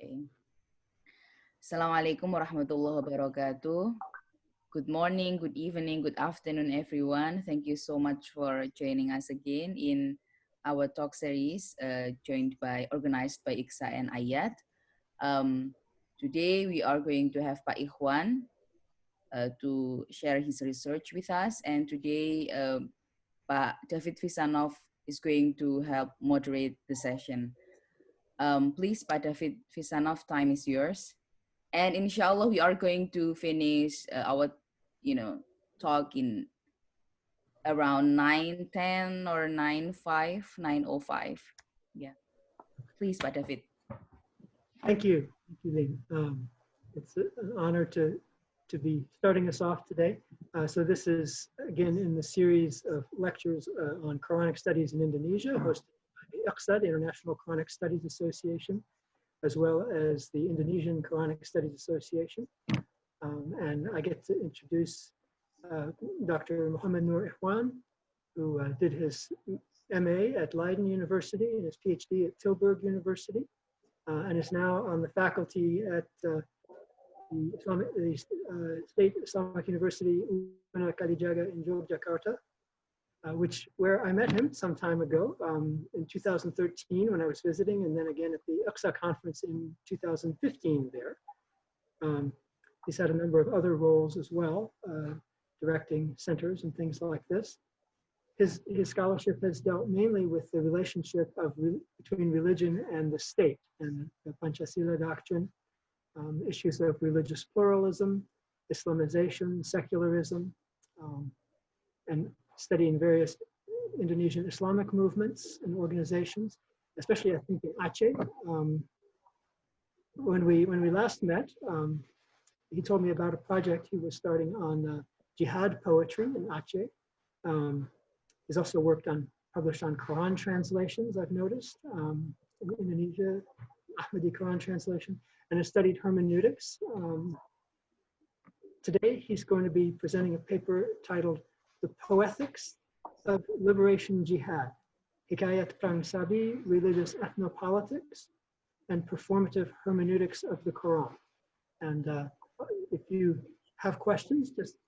Okay. Assalamualaikum warahmatullahi wabarakatuh. Good morning, good evening, good afternoon, everyone. Thank you so much for joining us again in our talk series organized by IQSA-AIAT. Today we are going to have Pak Ichwan to share his research with us, and today Pak David Visanov is going to help moderate the session. Please, Pak David Visanov, time is yours. And inshallah, we are going to finish our, talk in around 9:10 or 9:05, 9:05. Yeah. Please, Pak David. Thank you, Lien. It's an honor to be starting us off today. So this is, again, in the series of lectures on Quranic studies in Indonesia, hosted by the IQSA, the International Qur'anic Studies Association, as well as the Indonesian Qur'anic Studies Association. And I get to introduce Dr. Muhammad Nur Ichwan, who did his MA at Leiden University and his PhD at Tilburg University, and is now on the faculty at the State Islamic University Kalijaga in Yogyakarta, where I met him some time ago in 2013 when I was visiting, and then again at the IQSA conference in 2015 there. He's had a number of other roles as well, directing centers and things like this. His scholarship has dealt mainly with the relationship between religion and the state and the Pancasila doctrine, issues of religious pluralism, Islamization, secularism, and studying various Indonesian Islamic movements and organizations, especially I think in Aceh. When we last met, he told me about a project he was starting on Jihad poetry in Aceh. He's also published on Quran translations, I've noticed, in Indonesia, Ahmadi Quran translation, and has studied hermeneutics. Today, he's going to be presenting a paper titled The Poethics of Liberation Jihad, Hikayat Prang Sabi, Religious Ethnopolitics, and Performative Hermeneutics of the Quran. And if you have questions, just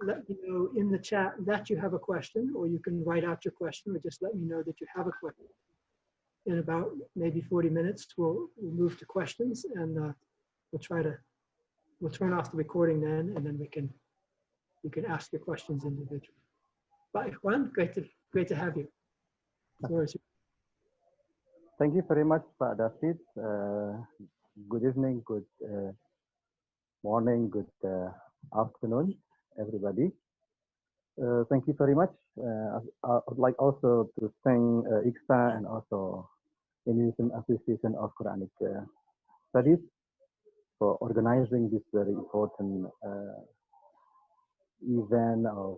let me know in the chat that you have a question, or you can write out your question, or just let me know that you have a question. In about maybe 40 minutes, we'll move to questions, and we'll turn off the recording then, and then you can ask your questions individually. Bye, Ichwan, great to have you. Thank you very much, Pak David. Good evening, good morning, good afternoon, everybody. Thank you very much. I would like also to thank IQSA and also Indonesian Association of Quranic Studies for organizing this very important event of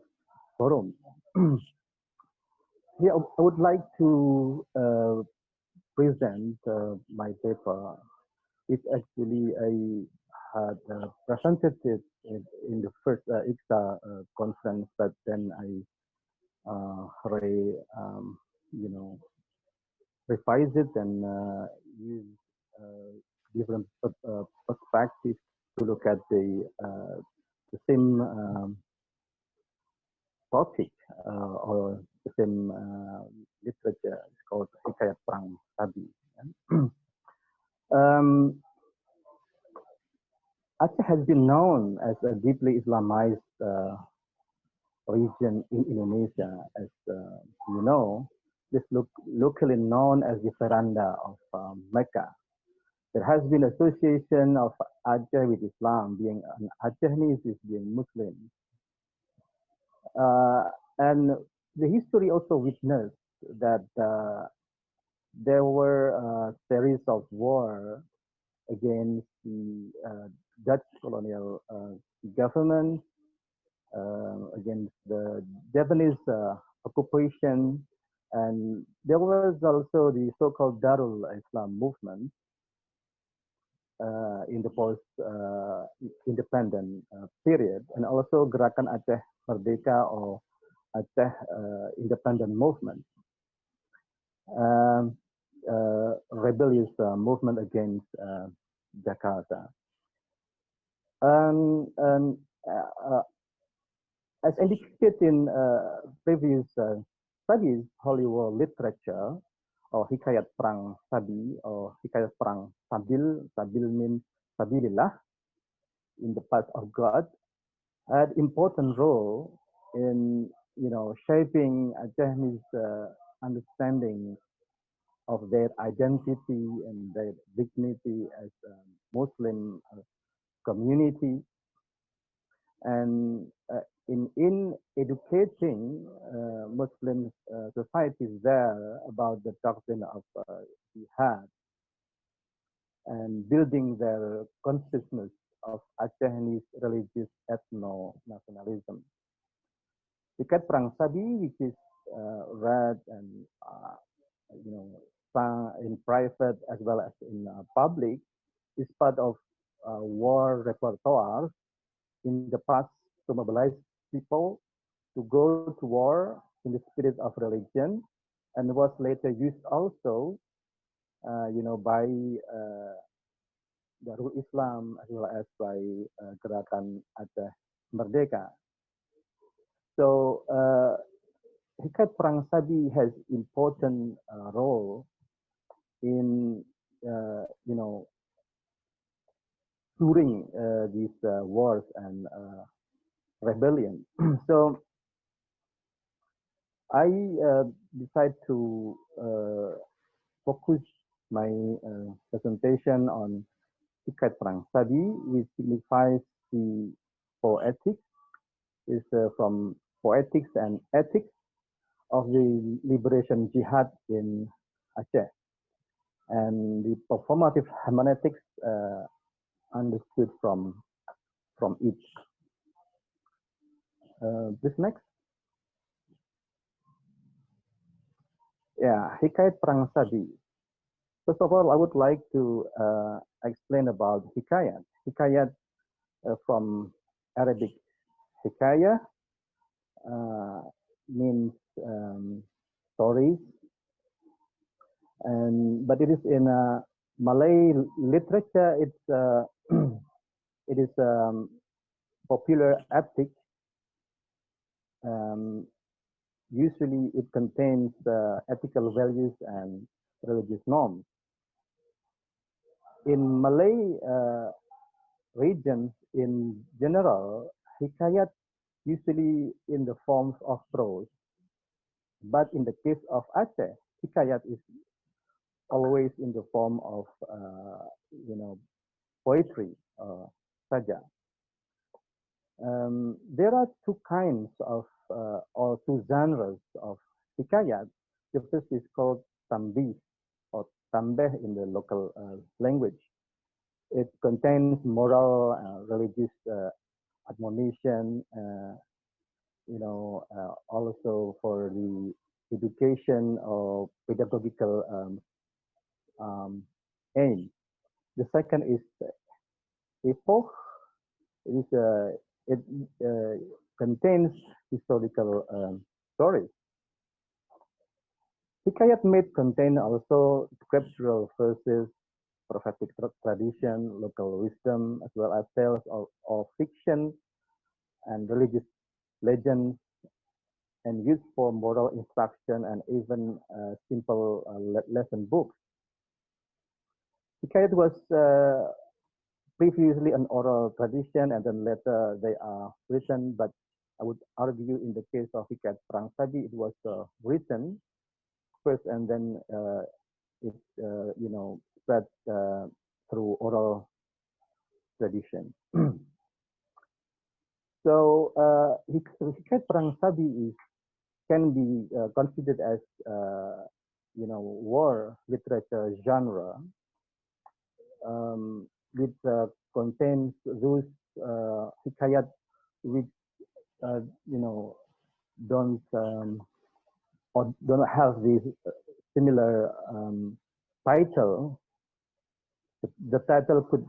forum. Here, I would like to present my paper, which actually I had presented it in the first IQSA conference, but then I revise it and use different perspectives to look at the same topic or the same literature. It's called Hikayat Prang Sabi. Aceh has been known as a deeply Islamized region in Indonesia, as you know. This locally known as the veranda of Mecca. There has been association of Aceh with Islam, being an Acehnese is being Muslim. And the history also witnessed that there were a series of war against the Dutch colonial government, against the Japanese occupation, and there was also the so-called Darul Islam movement in the post-independent period, and also Gerakan Aceh Merdeka or Aceh independent movement, rebellious movement against Jakarta. And as indicated in previous studies, Holy War literature, or Hikayat Prang Sabi, or Hikayat Prang Sabil, Sabil means Sabilillah, in the path of God, had important role in shaping Aceh's understanding of their identity and their dignity as a Muslim community, and in educating Muslim societies there about the doctrine of Jihad and building their consciousness of Aceh's religious ethno-nationalism. Hikayat Prang Sabi, which is read and sung in private as well as in public, is part of war repertoire in the past to mobilize people to go to war in the spirit of religion, and was later used also, by Darul Islam as well as by Gerakan Aceh Merdeka. So Hikayat Prang Sabi has important role in during these wars and rebellion. So I decide to focus my presentation on Hikayat Prang Sabi, which signifies the poetics, is from poetics and ethics of the liberation jihad in Aceh, and the performative hermeneutics understood from each. This next. Yeah, Hikayat Prang Sabi. First of all, I would like to explain about Hikayat. Hikayat from Arabic Hikayah means stories, but it is in Malay literature. It's it is popular epic. Usually, it contains ethical values and religious norms. In Malay regions in general, Hikayat usually in the forms of prose, but in the case of Aceh, Hikayat is always in the form of poetry, saja. There are two kinds of or two genres of Hikayat. The first is called tambih or tambeh in the local language. It contains moral, religious admonition, also for the education or pedagogical aim. The second is Iffah. It contains historical stories. Hikayat may contain also scriptural verses, prophetic tradition, local wisdom, as well as tales of fiction and religious legends, and used for moral instruction and even simple lesson books. Hikayat was previously an oral tradition, and then later they are written, but I would argue in the case of Hikayat Prang Sabi, it was written first, and then it spread through oral tradition. So Hikayat Prang Sabi can be considered as war literature genre, which contains those hikayat which don't or don't have the similar title. The title could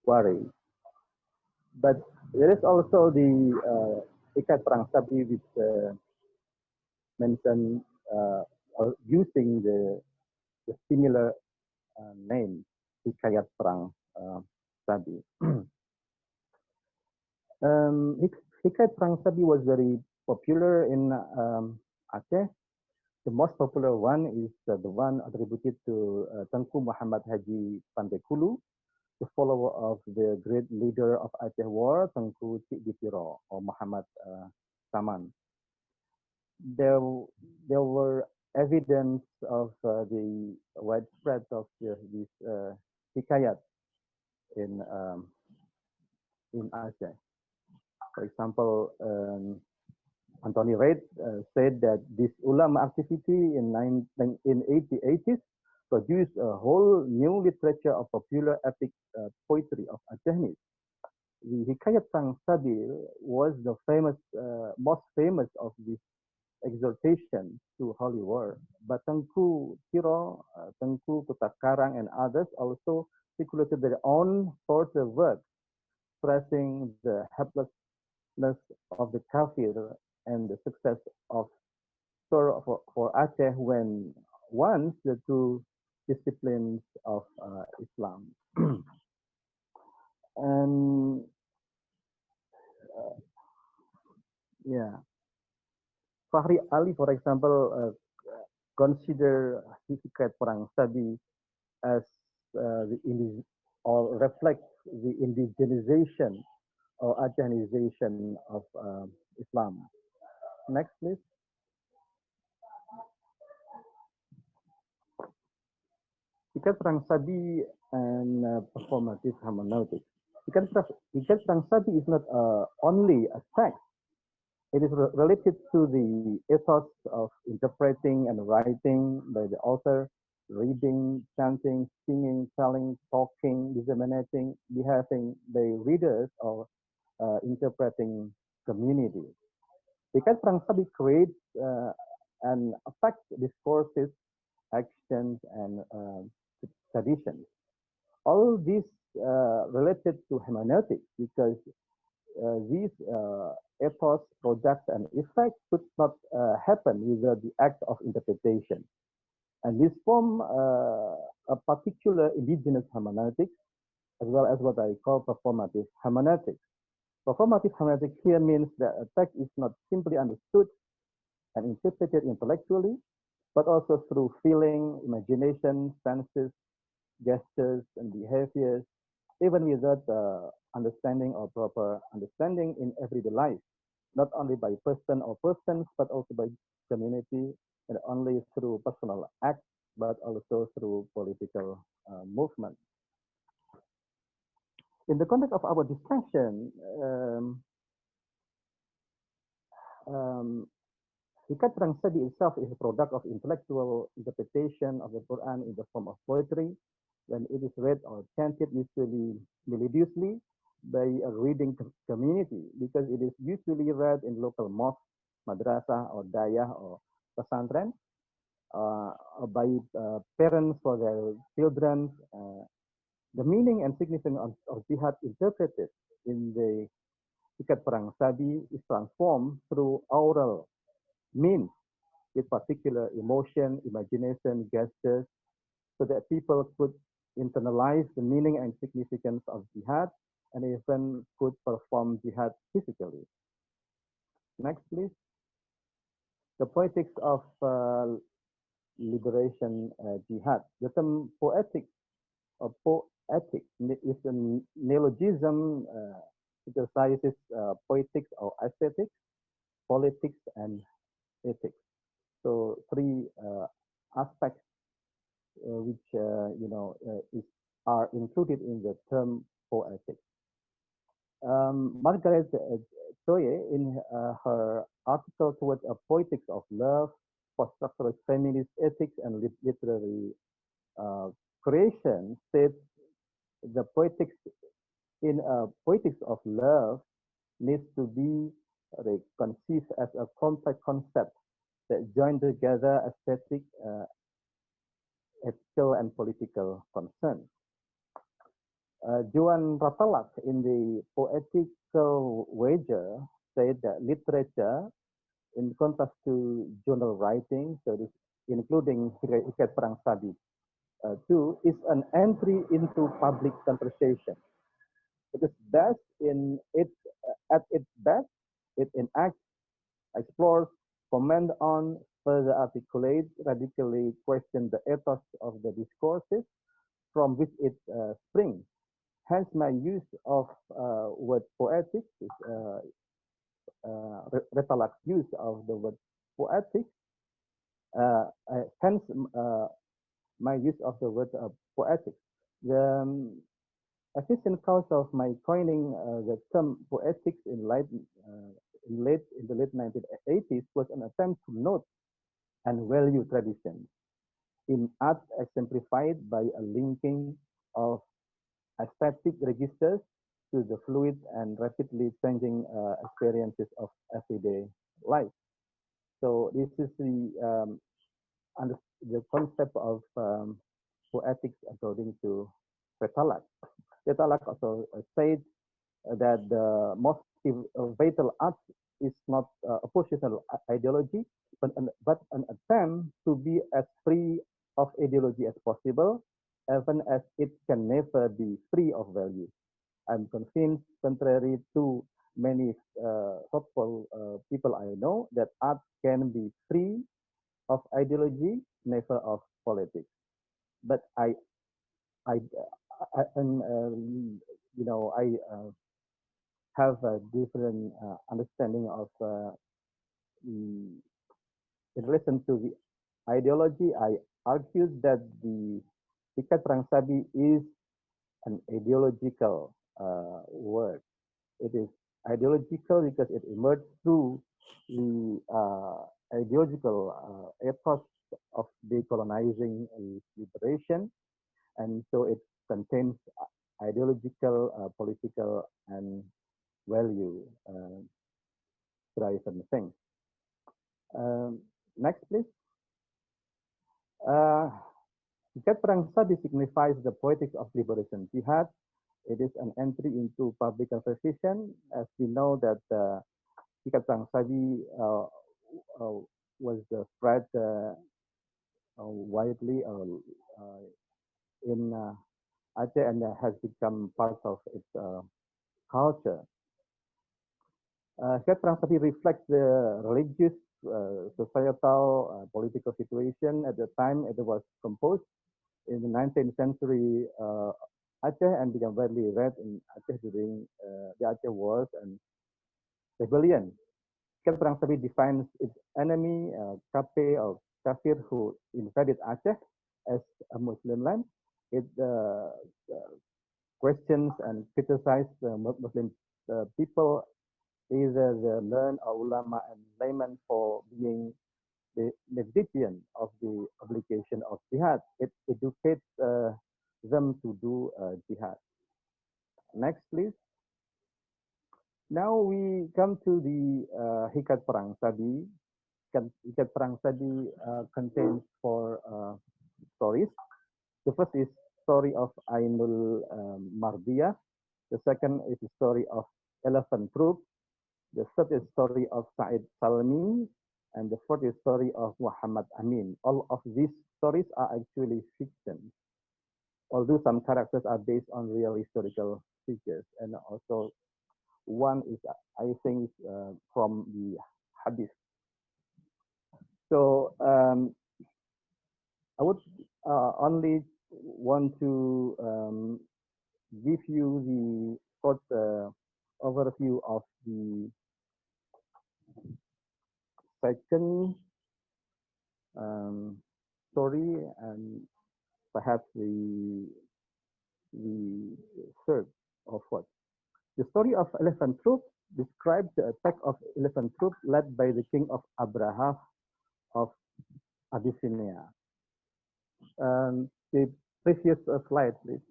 vary, but there is also the Hikayat Prang Sabi which mentioned or using the similar name. Hikayat Prang Sabi. Hikayat Prang Sabi was very popular in Aceh. The most popular one is the one attributed to Tengku Muhammad Haji Pandekulu, the follower of the great leader of Aceh War, Tengku Cik Dipiro, or Muhammad Saman. There were evidence of the widespread of this hikayat in Aceh. For example, Anthony Reid said that this ulama activity in 1880s produced a whole new literature of popular epic poetry of Acehnese. The Hikayat Prang Sabi was the most famous of these exhortation to holy war. But Tengku Tiro, Tengku Kutakarang, and others also circulated their own further work, stressing the helplessness of the kafir and the success of for Aceh when once the two disciplines of Islam. And yeah, Fahri Ali, for example, consider Hikayat Perang Sabi as or reflects the indigenization or Acehanization of Islam. Next, please. Hikayat Perang Sabi and performative hermeneutics. Hikayat Perang Sabi is not only a text. It is related to the ethos of interpreting and writing by the author, reading, chanting, singing, telling, talking, disseminating, behaving by readers or interpreting community. Because Prang Sabi creates and affects discourses, actions, and traditions. All these related to hermeneutics because these ethos, products, and effects could not happen without the act of interpretation. And this form a particular indigenous hermeneutics, as well as what I call performative hermeneutics. Performative hermeneutics here means that a text is not simply understood and interpreted intellectually, but also through feeling, imagination, senses, gestures, and behaviors, even without understanding or proper understanding in everyday life, not only by person or persons, but also by community, and only through personal acts, but also through political movement. In the context of our discussion, Hikayat Perang Sabi itself is a product of intellectual interpretation of the Quran in the form of poetry, when it is read or chanted usually melodiously by a reading community, because it is usually read in local mosque, madrasah, or dayah, or pesantren, by parents for their children. The meaning and significance of jihad interpreted in the Hikayat Perang Sabi is transformed through oral means with particular emotion, imagination, gestures, so that people could internalize the meaning and significance of jihad and even could perform jihad physically. Next, please. The poetics of liberation jihad. The term poetics or poetics is a neologism. It emphasizes poetics or aesthetics, politics, and ethics. So three aspects which are included in the term poetics. Margaret Toye, in her article towards a poetics of love, post-structural feminist ethics and literary creation, states the poetics in poetics of love needs to be conceived as a complex concept that join together aesthetic, ethical, and political concerns. Joan Ratalak, in the Poetical Wager, said that literature, in contrast to journal writing, so this including Hikayat Perang Sabi, 2 is an entry into public conversation. It is best at its best, it enacts, explores, comment on, further articulate, radically question the ethos of the discourses from which it springs. Hence, my use of word poetics, Retalak's use of the word poetics, hence my use of the word poetics. The efficient cause of my coining the term poetics in the late 1980s was an attempt to note and value traditions in art, exemplified by a linking of aesthetic registers to the fluid and rapidly changing experiences of everyday life. So this is the concept of poetics according to Retalak. Retalak also said that the most vital art is not a positional ideology, but an attempt to be as free of ideology as possible, even as it can never be free of value. I'm convinced, contrary to many thoughtful people I know, that art can be free of ideology, never of politics. But I have a different understanding of in relation to the ideology. I argued that the Hikayat Prang Sabi is an ideological word. It is ideological because it emerged through the ideological ethos of decolonizing liberation, and so it contains ideological, political, and value driven things. Next, please. Hikayat Prang Sabi signifies the poetics of liberation jihad. It is an entry into public conversation, as we know that Hikayat Prang Sabi was spread widely in Aceh and has become part of its culture. Hikayat Prang Sabi reflects the religious, societal, political situation at the time it was composed in the 19th century Aceh and became widely read in Aceh during the Aceh Wars and rebellion. Hikayat Prang Sabi defines its enemy, Kape or Kafir, who invaded Aceh as a Muslim land. It questions and criticizes the Muslim people, either the learned or ulama and laymen, for being the negligent of the obligation of jihad. It educates them to do jihad. Next, please. Now we come to the Hikayat Prang Sabi. Hikayat Prang Sabi contains 4 stories. The first is story of Ainul Mardiyah. The second is the story of Elephant Troop. The third is story of Said Salmi, and the fourth is story of Muhammad Amin. All of these stories are actually fiction, although some characters are based on real historical figures, and also one is, I think, from the Hadith. So I would only want to give you the short overview of the second story and perhaps the third of what. The story of Elephant Troop describes the attack of Elephant Troop led by the king of Abraha of Abyssinia. The previous slide, please.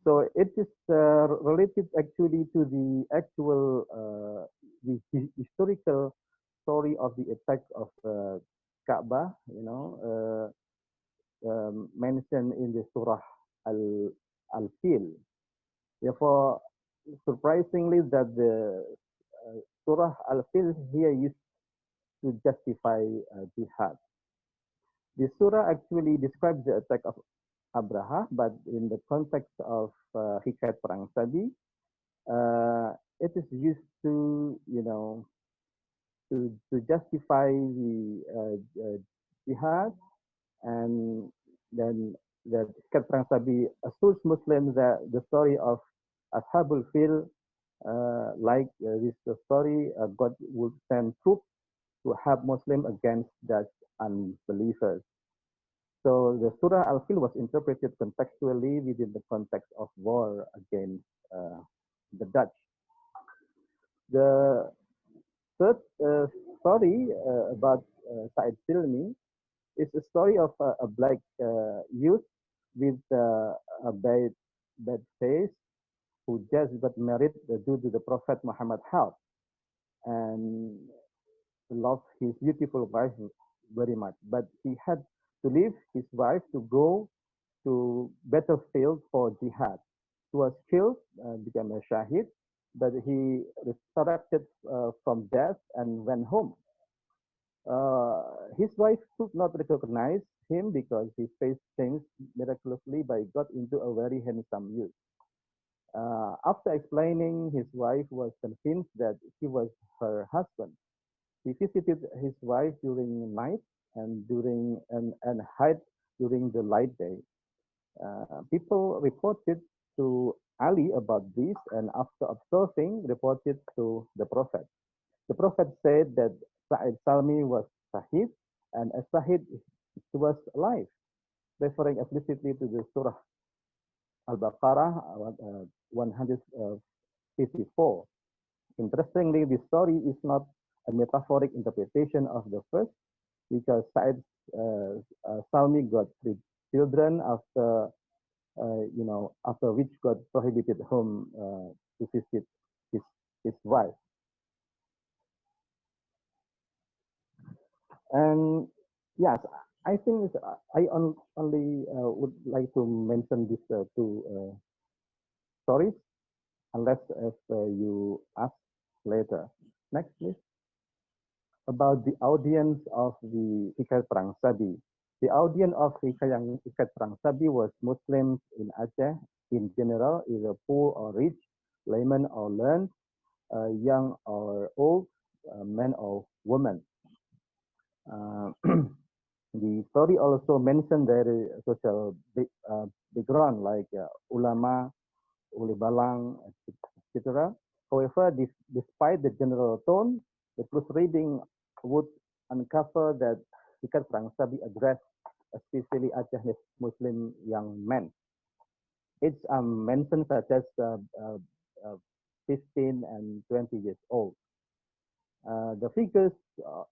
So it is related actually to the actual the historical story of the attack of Kaabah, mentioned in the Surah Al-Fil. Therefore, surprisingly, that the Surah Al-Fil here used to justify jihad. The surah actually describes the attack of Abraha, but in the context of Hikayat Prang Sabi, it is used to, to justify the jihad, and then the Hikayat Prang Sabi assures Muslims that the story of Ashabul Fil, this story, God would send troops to help Muslims against Dutch unbelievers. So the Surah Al-Fil was interpreted contextually within the context of war against the Dutch. The third story about Said Silmi is a story of a black youth with a bad face who just got married due to the Prophet Muhammad help and loved his beautiful wife very much. But he had to leave his wife to go to battlefield for jihad. He was killed, became a shahid, but he resurrected from death and went home. His wife could not recognize him because his face changed miraculously by God into a very handsome youth. After explaining, his wife was convinced that he was her husband. He visited his wife during night and hide during the light day. People reported to Ali about this, and after observing, reported to the Prophet. The Prophet said that Sa'id Salmi was Sahid, and as Sahid, he was alive, referring explicitly to the Surah Al-Baqarah 154. Interestingly, this story is not a metaphoric interpretation of the first, because Sa'id Salmi got 3 children after, after which God prohibited him to visit his wife. And yes, I think I only would like to mention these 2 stories, unless if you ask later. Next, please. About the audience of the Hikayat Prang Sabi. The audience of Hikayat Prang Sabi was Muslims in Aceh in general, either poor or rich, layman or learned, young or old, men or women. The story also mentioned their social background, like ulama, uli balang, etc. However, despite the general tone, the close reading would uncover that Hikayat Prang Sabi addressed especially Aceh's Muslim young men. It's mentioned such as 15 and 20 years old. The figures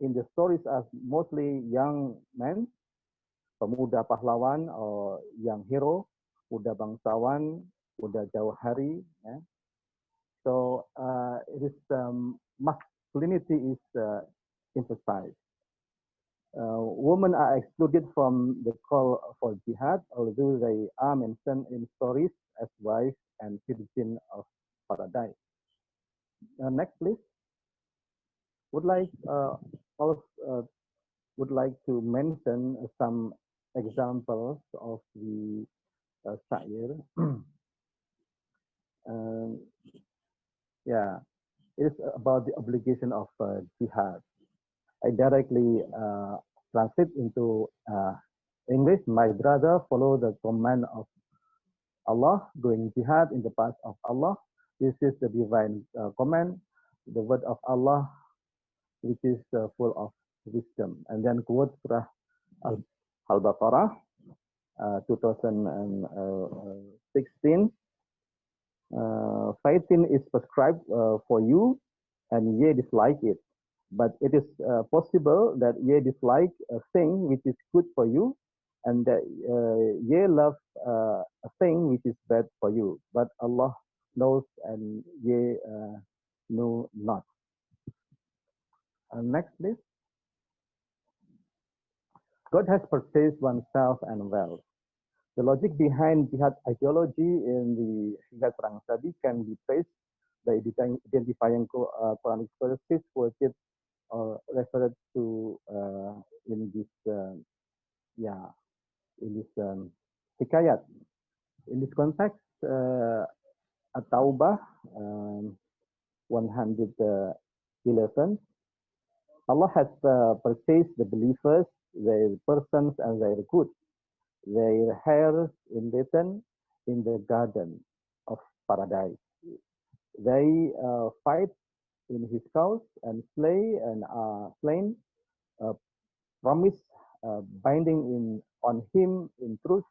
in the stories are mostly young men, pemuda pahlawan or young hero, muda bangsawan, muda jauh hari. So it is masculinity is emphasized. Women are excluded from the call for jihad, although they are mentioned in stories as wives and virgin of paradise. Next, please. Would like to mention some examples of the syair. Yeah, it is about the obligation of jihad. I directly translate into English. My brother, follow the command of Allah, going jihad in the path of Allah. This is the divine command, the word of Allah, which is full of wisdom. And then quote Surah Al-Baqarah 2016. Fighting is prescribed for you, and ye dislike it. But it is possible that ye dislike a thing which is good for you, and that ye love a thing which is bad for you. But Allah knows, and ye know not. Next, please. God has purchased oneself and wealth. The logic behind jihad ideology in the Hikayat Prang Sabi can be traced by identifying Quranic verses quoted or referred to in this yeah, in this Hikayat. In this context, At-Taubah 111, Allah has purchased the believers, their persons and their goods, their hairs enlightened in the garden of paradise. They fight in his cause and slay and are slain, promise binding on him in truth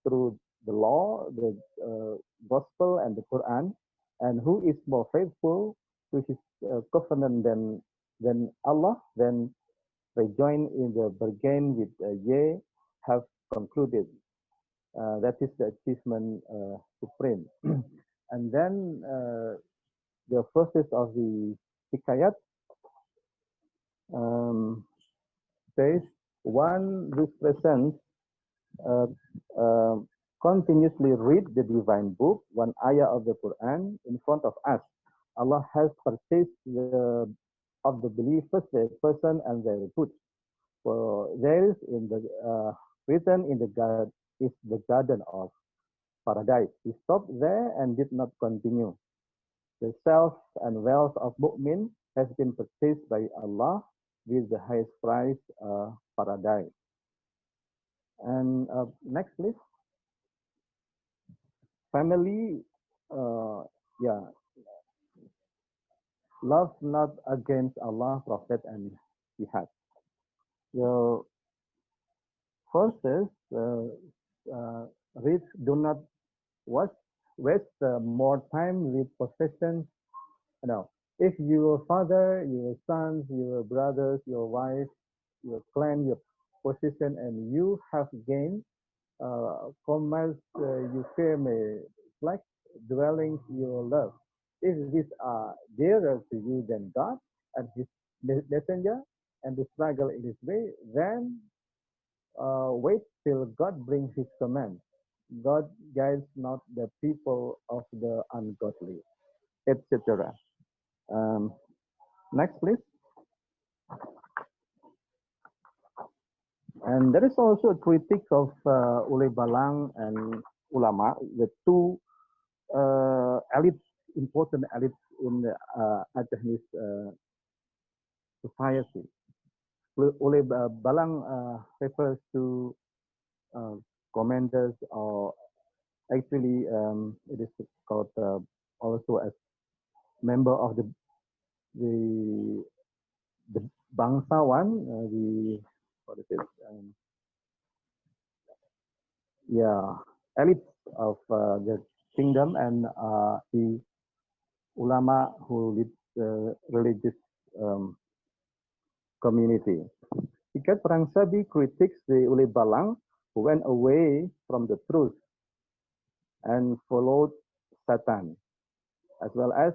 through the law, the gospel, and the Quran, and who is more faithful to his covenant than Allah, then they join in the bargain with ye, have concluded. That is the achievement supreme. And then the verses of the Hikayat says, one who presents continuously read the divine book, one ayah of the Quran in front of us. Allah has purchased of the believers their person and their goods. For there is in the written in the garden of paradise. He stopped there and did not continue. The self and wealth of mu'min has been purchased by Allah with the highest price, paradise. And next, please. Family, yeah, love not against Allah, Prophet, and Jihad. So, verses read, do not waste more time with possessions. No, if your father, your sons, your brothers, your wife, your clan, your position, and you have gained commerce, you fear may flex, dwellings your love. If these are dearer to you than God and his messenger and the struggle in his way, then wait till God brings his command. God guides not the people of the ungodly, etc. Next, please. And there is also a critique of Uleh Balang and ulama, the two elites, important elites in the Acehese society. Uleh Balang refers to commanders, or actually it is called also as member of the bangsawan, what is it? Yeah, elites of the kingdom, and the ulama who lead the religious community. Hikayat Prang Sabi critiques the Uleh Balang who went away from the truth and followed Satan, as well as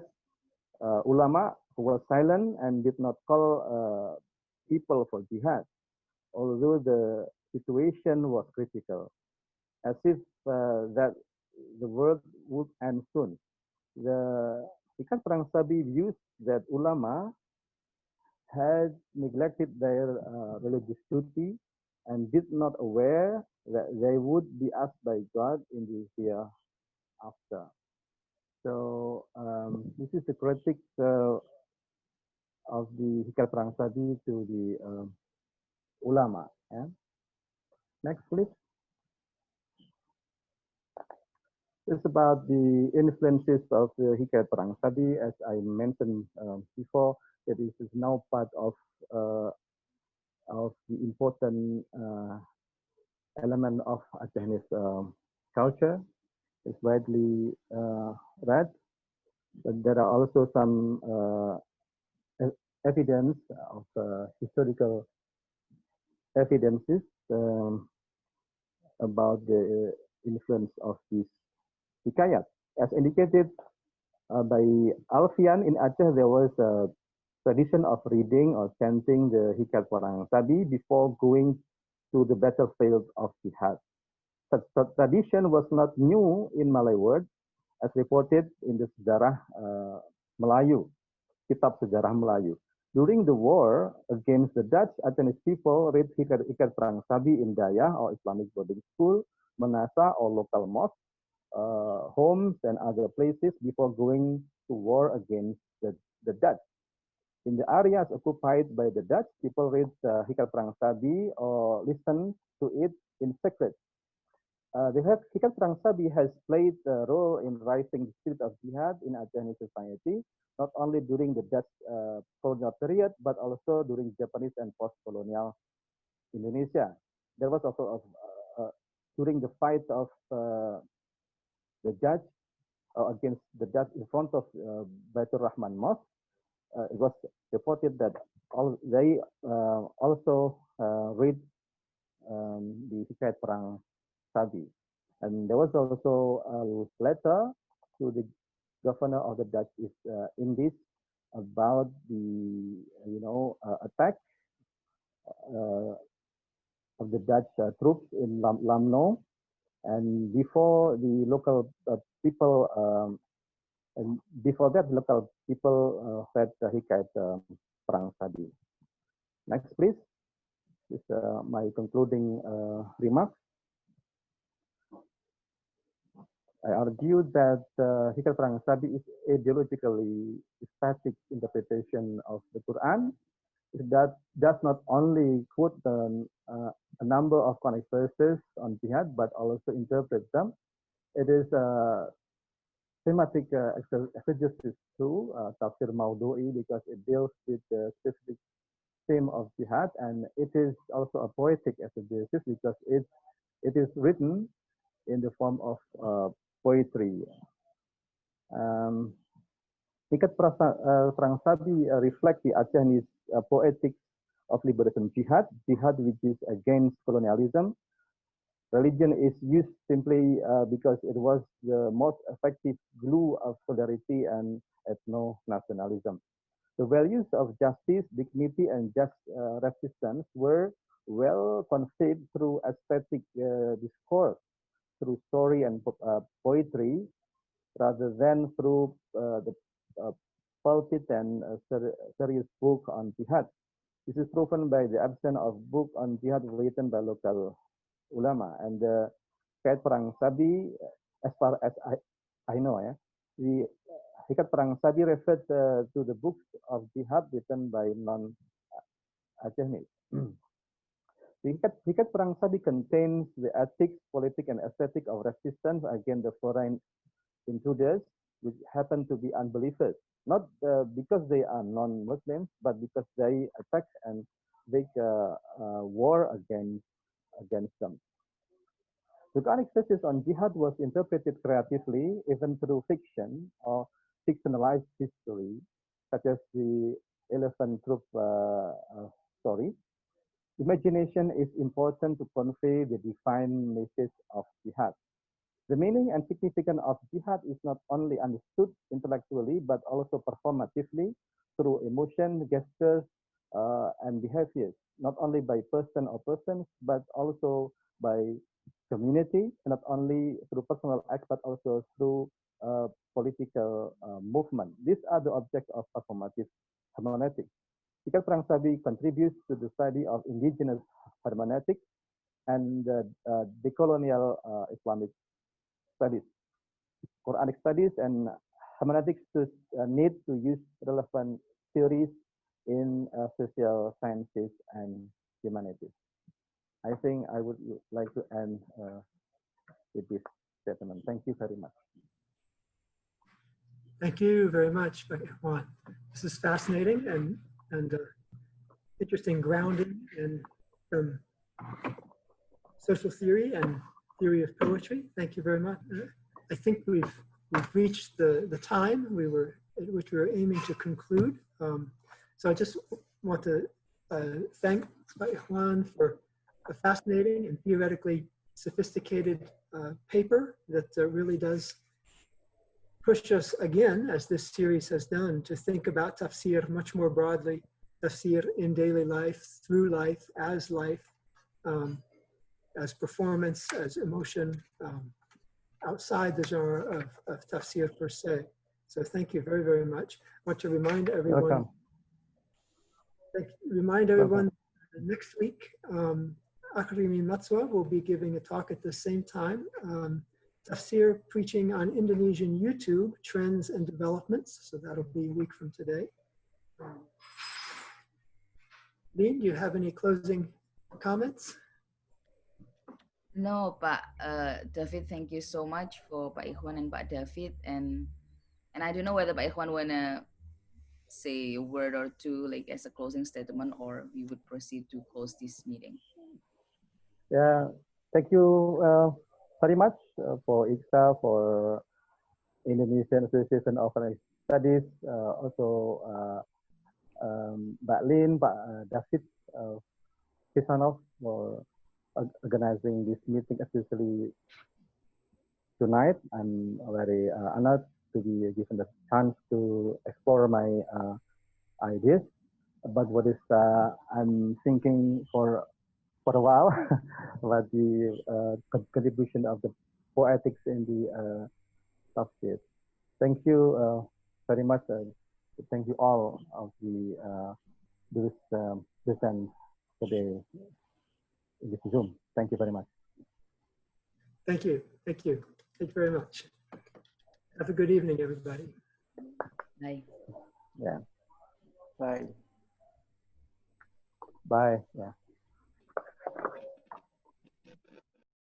ulama who was silent and did not call people for jihad, although the situation was critical, as if that the world would end soon. The Hikayat Prang Sabi views that ulama had neglected their religious duty and did not aware that they would be asked by God in the hereafter. So this is the critique of the Hikayat Prang Sabi to the ulama. Yeah? Next, please. It's about the influences of the Hikayat Prang Sabi, as I mentioned before. That this is now part of the important element of Acehese culture. It's widely read, but there are also some evidence of historical evidences about the influence of this Hikayat. As indicated by Alfian, in Aceh there was a tradition of reading or chanting the Hikayat Prang Sabi before going to the battlefield of Jihad. Such tradition was not new in Malay world, as reported in the Sejarah Melayu, Kitab Sejarah Melayu. During the war against the Dutch, Athenian people read Hikayat Prang Sabi in Daya or Islamic boarding school, Manasa or local mosque, homes and other places before going to war against the Dutch. In the areas occupied by the Dutch, people read Hikayat Prang Sabi or listen to it in secret. The Hikayat Prang Sabi has played a role in raising the spirit of jihad in Aceh society, not only during the Dutch colonial period, but also during Japanese and post-colonial Indonesia. There was also during the fight of the Dutch against the Dutch in front of Baitur Rahman Mosque. It was reported that they also read the Hikayat Prang Sabi. And there was also a letter to the governor of the Dutch East Indies about the attack of the Dutch troops in Lamno, and before the local people and before that local people read Hikayat Prang Sabi. Next, please. This is my concluding remarks. I argue that Hikayat Prang Sabi is ideologically static interpretation of the Quran. That does not only quote a number of Quranic verses on jihad, but also interpret them. It is thematic exegesis too, Tafsir Maudu'i, because it deals with the specific theme of jihad, and it is also a poetic exegesis because it is written in the form of poetry. Hikayat Prang Sabi reflect the Acehese poetics of liberation jihad which is against colonialism. Religion is used simply because it was the most effective glue of solidarity and ethno-nationalism. The values of justice, dignity, and just resistance were well conceived through aesthetic discourse, through story and poetry, rather than through the pulpit and serious book on jihad. This is proven by the absence of book on jihad written by local ulama. And the Hikayat Prang Sabi, as far as I know, the Hikayat Prang Sabi referred to the books of jihad written by non-Acehese. The Hikayat Prang Sabi contains the ethics, politics, and aesthetic of resistance against the foreign intruders, which happen to be unbelievers, not because they are non-Muslims, but because they attack and make war against them. The Quranic studies on jihad was interpreted creatively, even through fiction or fictionalized history, such as the elephant troop story. Imagination is important to convey the divine message of jihad. The meaning and significance of jihad is not only understood intellectually, but also performatively through emotion, gestures, and behaviors, not only by person or persons, but also by community, not only through personal acts, but also through political movement. These are the objects of performative hermeneutics. Hikayat Prang Sabi contributes to the study of indigenous hermeneutics and decolonial Islamic studies. Quranic studies and hermeneutics need to use relevant theories in social sciences and humanities. I think I would like to end with this statement. Thank you very much. Thank you very much, Ichwan. This is fascinating and interesting grounding in social theory and theory of poetry. Thank you very much. I think we've reached the time at which we were aiming to conclude. So I just want to thank Ichwan for a fascinating and theoretically sophisticated paper that really does push us again, as this series has done, to think about tafsir much more broadly, tafsir in daily life, through life, as performance, as emotion, outside the genre of tafsir per se. So thank you very, very much. I want to remind everyone. Welcome. Remind everyone next week, Akrimi Matswa will be giving a talk at the same time. Tafsir preaching on Indonesian YouTube trends and developments. So that'll be a week from today. Lien, do you have any closing comments? No, Pak David, thank you so much for Pak Ichwan and Pak David. And I don't know whether Pak Ichwan wanna say a word or two, like as a closing statement, or we would proceed to close this meeting. Yeah, thank you very much for IQSA, for Indonesian Association of Qur'anic Studies, also Mbak Lien, Pak David Fisanov for organizing this meeting, especially tonight. I'm very honored to be given the chance to explore my ideas about what is I'm thinking for a while about the contribution of the poetics in the Tafsir. Thank you very much. Thank you all of the this present today in this Zoom. Thank you very much. Thank you. Thank you. Thank you very much. Have a good evening, everybody. Bye. Yeah. Bye. Bye. Yeah.